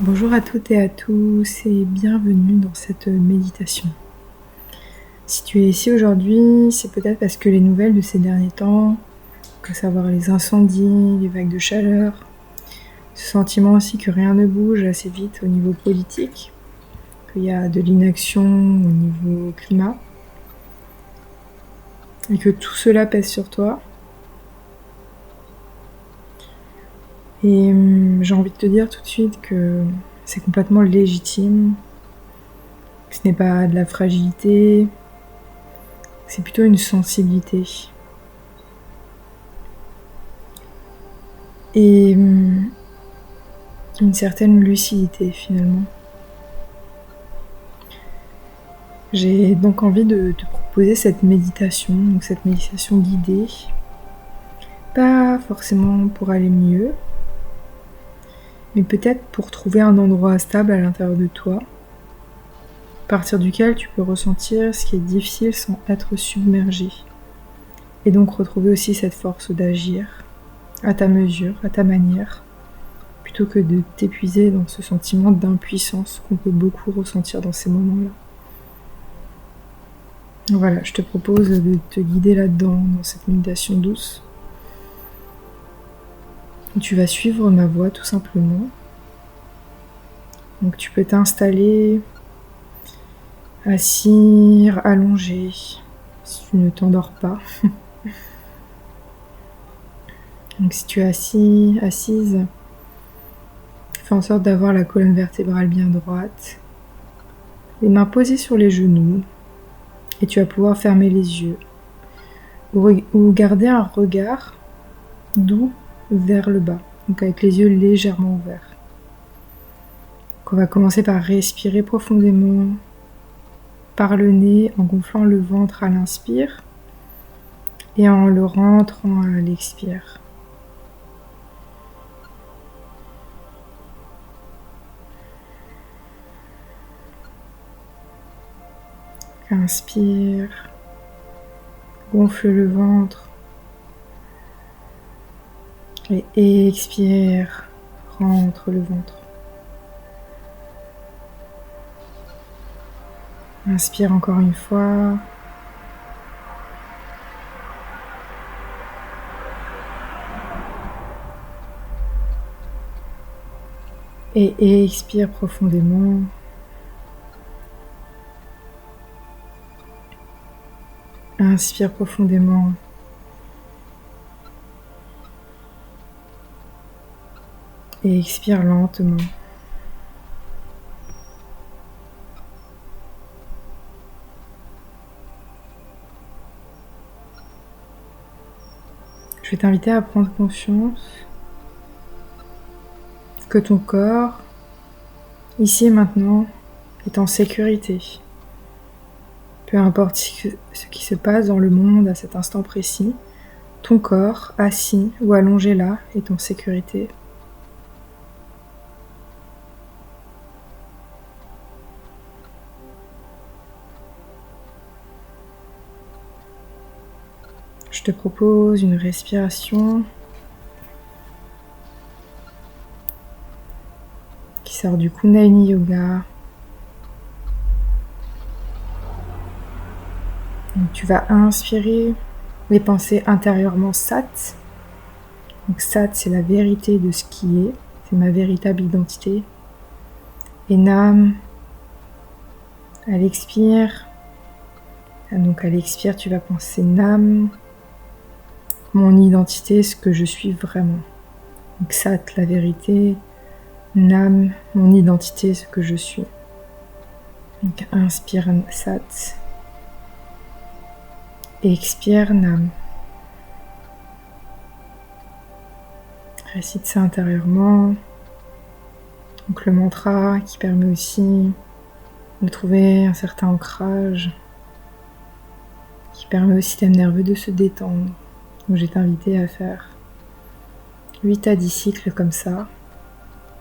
Bonjour à toutes et à tous et bienvenue dans cette méditation. Si tu es ici aujourd'hui, c'est peut-être parce que les nouvelles de ces derniers temps, à savoir les incendies, les vagues de chaleur, ce sentiment aussi que rien ne bouge assez vite au niveau politique, qu'il y a de l'inaction au niveau climat, et que tout cela pèse sur toi. Et j'ai envie de te dire tout de suite que c'est complètement légitime, que ce n'est pas de la fragilité, c'est plutôt une sensibilité. Et une certaine lucidité finalement. J'ai donc envie de te proposer cette méditation, donc cette méditation guidée, pas forcément pour aller mieux, mais peut-être pour trouver un endroit stable à l'intérieur de toi, à partir duquel tu peux ressentir ce qui est difficile sans être submergé, et donc retrouver aussi cette force d'agir à ta mesure, à ta manière, plutôt que de t'épuiser dans ce sentiment d'impuissance qu'on peut beaucoup ressentir dans ces moments-là. Voilà, je te propose de te guider là-dedans, dans cette méditation douce. Tu vas suivre ma voix tout simplement. Donc tu peux t'installer assis, allongé, si tu ne t'endors pas. Donc si tu es assis, assise, fais en sorte d'avoir la colonne vertébrale bien droite, les mains posées sur les genoux, et tu vas pouvoir fermer les yeux ou garder un regard doux vers le bas, donc avec les yeux légèrement ouverts. Donc on va commencer par respirer profondément par le nez en gonflant le ventre à l'inspire et en le rentrant à l'expire. Inspire, gonfle le ventre et expire, rentre le ventre. Inspire encore une fois. Et expire profondément. Inspire profondément. Et expire lentement. Je vais t'inviter à prendre conscience que ton corps, ici et maintenant, est en sécurité. Peu importe ce qui se passe dans le monde à cet instant précis, ton corps, assis ou allongé là, est en sécurité. Je te propose une respiration qui sort du Kundalini Yoga. Donc, tu vas inspirer les pensées intérieurement Sat. Donc Sat, c'est la vérité de ce qui est, c'est ma véritable identité. Et Nam, à l'expire. Donc à l'expire, tu vas penser Nam, mon identité, ce que je suis vraiment. Donc Sat, la vérité. Nam, mon identité, ce que je suis. Donc inspire Sat. Et expire Nam. Récite ça intérieurement. Donc le mantra qui permet aussi de trouver un certain ancrage, qui permet au système nerveux de se détendre. Donc je vais t'inviter à faire 8 à 10 cycles comme ça.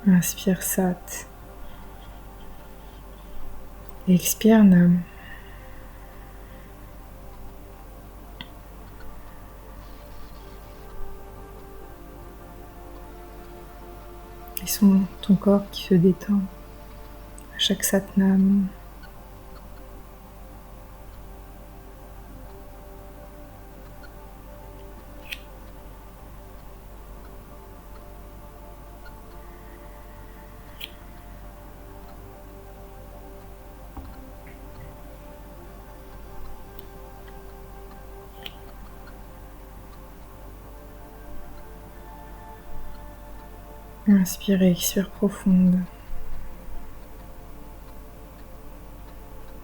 Inspire Sat. Expire Nam. Et ton corps qui se détend à chaque satnam. Inspire et expire profonde.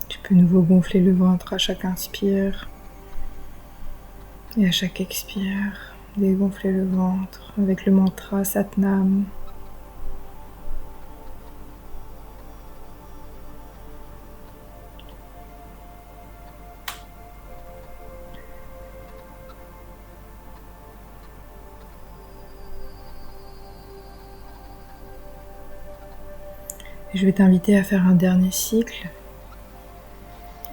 Tu peux nouveau gonfler le ventre à chaque inspire et à chaque expire, dégonfler le ventre avec le mantra Satnam. Je vais t'inviter à faire un dernier cycle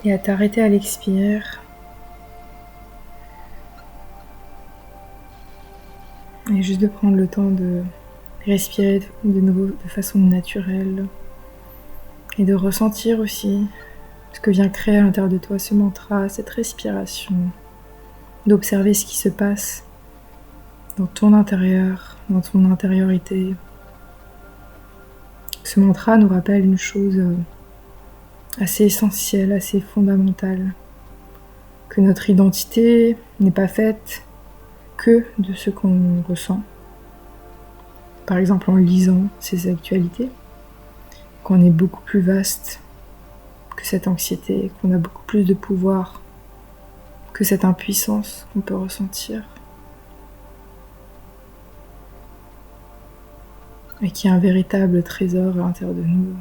et à t'arrêter à l'expire. Et juste de prendre le temps de respirer de nouveau de façon naturelle et de ressentir aussi ce que vient créer à l'intérieur de toi ce mantra, cette respiration, d'observer ce qui se passe dans ton intérieur, dans ton intériorité. Ce mantra nous rappelle une chose assez essentielle, assez fondamentale, que notre identité n'est pas faite que de ce qu'on ressent. Par exemple en lisant ces actualités, qu'on est beaucoup plus vaste que cette anxiété, qu'on a beaucoup plus de pouvoir que cette impuissance qu'on peut ressentir. Et qu'il y a un véritable trésor à l'intérieur de nous.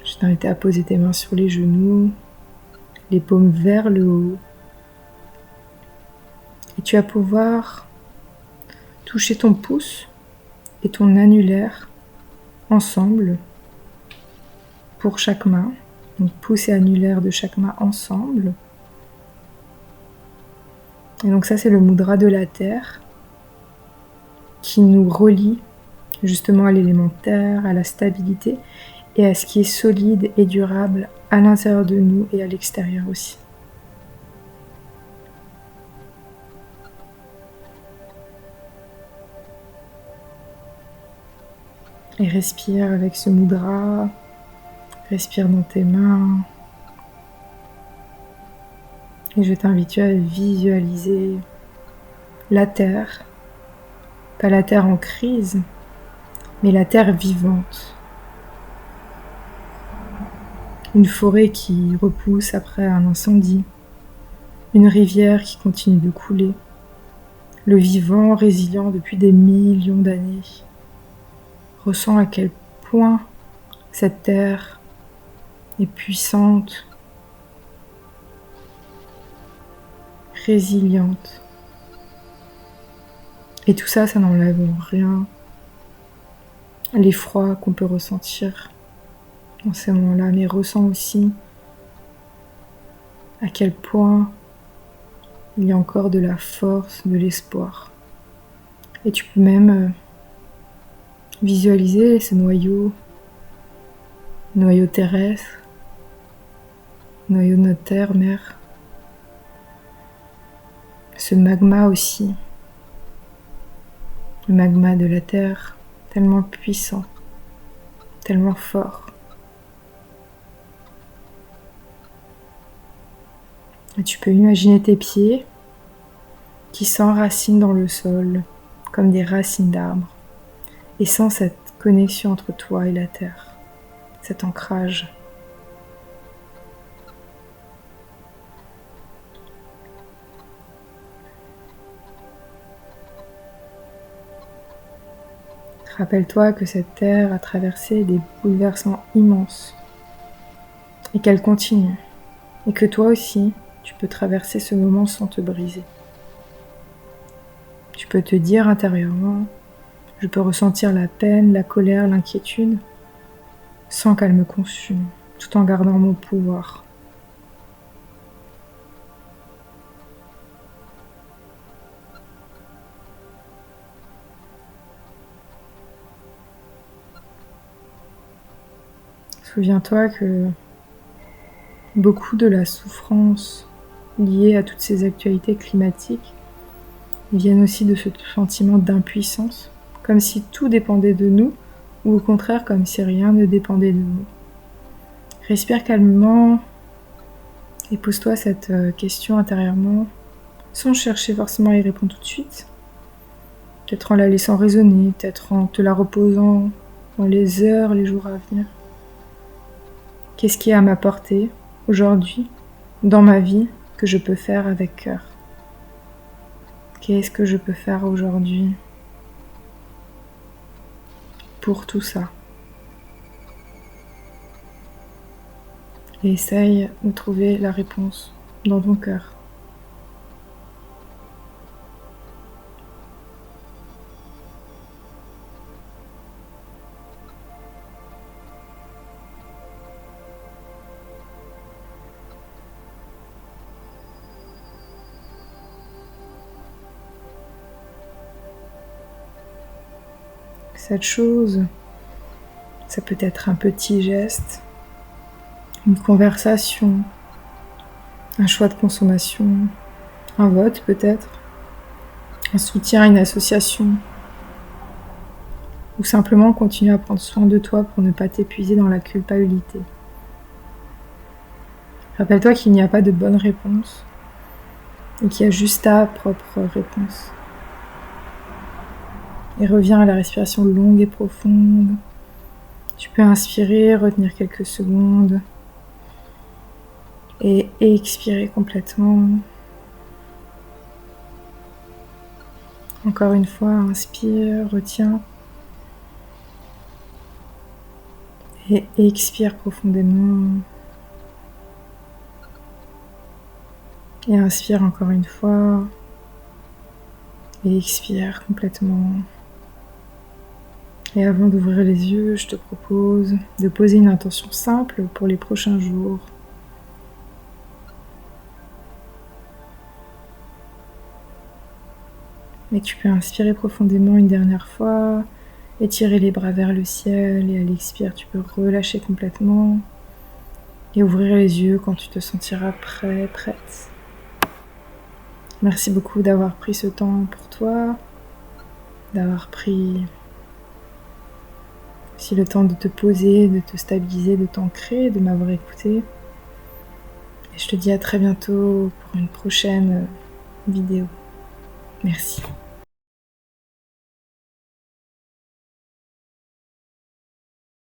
Je t'invite à poser tes mains sur les genoux, les paumes vers le haut. Et tu vas pouvoir toucher ton pouce et ton annulaire ensemble pour chaque main. Donc pouce et annulaire de chaque main ensemble. Et donc ça c'est le mudra de la terre qui nous relie justement à l'élément terre, à la stabilité et à ce qui est solide et durable à l'intérieur de nous et à l'extérieur aussi. Et respire avec ce mudra, respire dans tes mains. Et je t'invite à visualiser la terre, pas la terre en crise, mais la terre vivante. Une forêt qui repousse après un incendie, une rivière qui continue de couler, le vivant résilient depuis des millions d'années. Ressens à quel point cette terre est puissante, résiliente. Et tout ça, ça n'enlève en rien l'effroi qu'on peut ressentir dans ces moments-là, mais ressens aussi à quel point il y a encore de la force, de l'espoir. Et tu peux même visualiser ce noyau terrestre, noyau de notre terre, mère, ce magma aussi, le magma de la terre, tellement puissant, tellement fort. Et tu peux imaginer tes pieds qui s'enracinent dans le sol comme des racines d'arbres et sans cette connexion entre toi et la terre, cet ancrage. Rappelle-toi que cette terre a traversé des bouleversements immenses et qu'elle continue et que toi aussi tu peux traverser ce moment sans te briser. Tu peux te dire intérieurement, je peux ressentir la peine, la colère, l'inquiétude, sans qu'elle me consume, tout en gardant mon pouvoir. Souviens-toi que beaucoup de la souffrance liée à toutes ces actualités climatiques viennent aussi de ce sentiment d'impuissance, comme si tout dépendait de nous, ou au contraire comme si rien ne dépendait de nous. Respire calmement et pose-toi cette question intérieurement, sans chercher forcément à y répondre tout de suite. Peut-être en la laissant résonner, peut-être en te la reposant dans les heures, les jours à venir. Qu'est-ce qui est à ma portée aujourd'hui, dans ma vie, que je peux faire avec cœur? Qu'est-ce que je peux faire aujourd'hui pour tout ça? Et essaye de trouver la réponse dans ton cœur. Cette chose, ça peut être un petit geste, une conversation, un choix de consommation, un vote peut-être, un soutien à une association, ou simplement continuer à prendre soin de toi pour ne pas t'épuiser dans la culpabilité. Rappelle-toi qu'il n'y a pas de bonne réponse et qu'il y a juste ta propre réponse. Et reviens à la respiration longue et profonde. Tu peux inspirer, retenir quelques secondes et expirer complètement. Encore une fois, inspire, retiens et expire profondément. Et inspire encore une fois et expire complètement. Et avant d'ouvrir les yeux, je te propose de poser une intention simple pour les prochains jours. Et tu peux inspirer profondément une dernière fois, étirer les bras vers le ciel, et à l'expire, tu peux relâcher complètement et ouvrir les yeux quand tu te sentiras prêt, prête. Merci beaucoup d'avoir pris ce temps pour toi, d'avoir pris aussi le temps de te poser, de te stabiliser, de t'ancrer, de m'avoir écouté. Et je te dis à très bientôt pour une prochaine vidéo. Merci.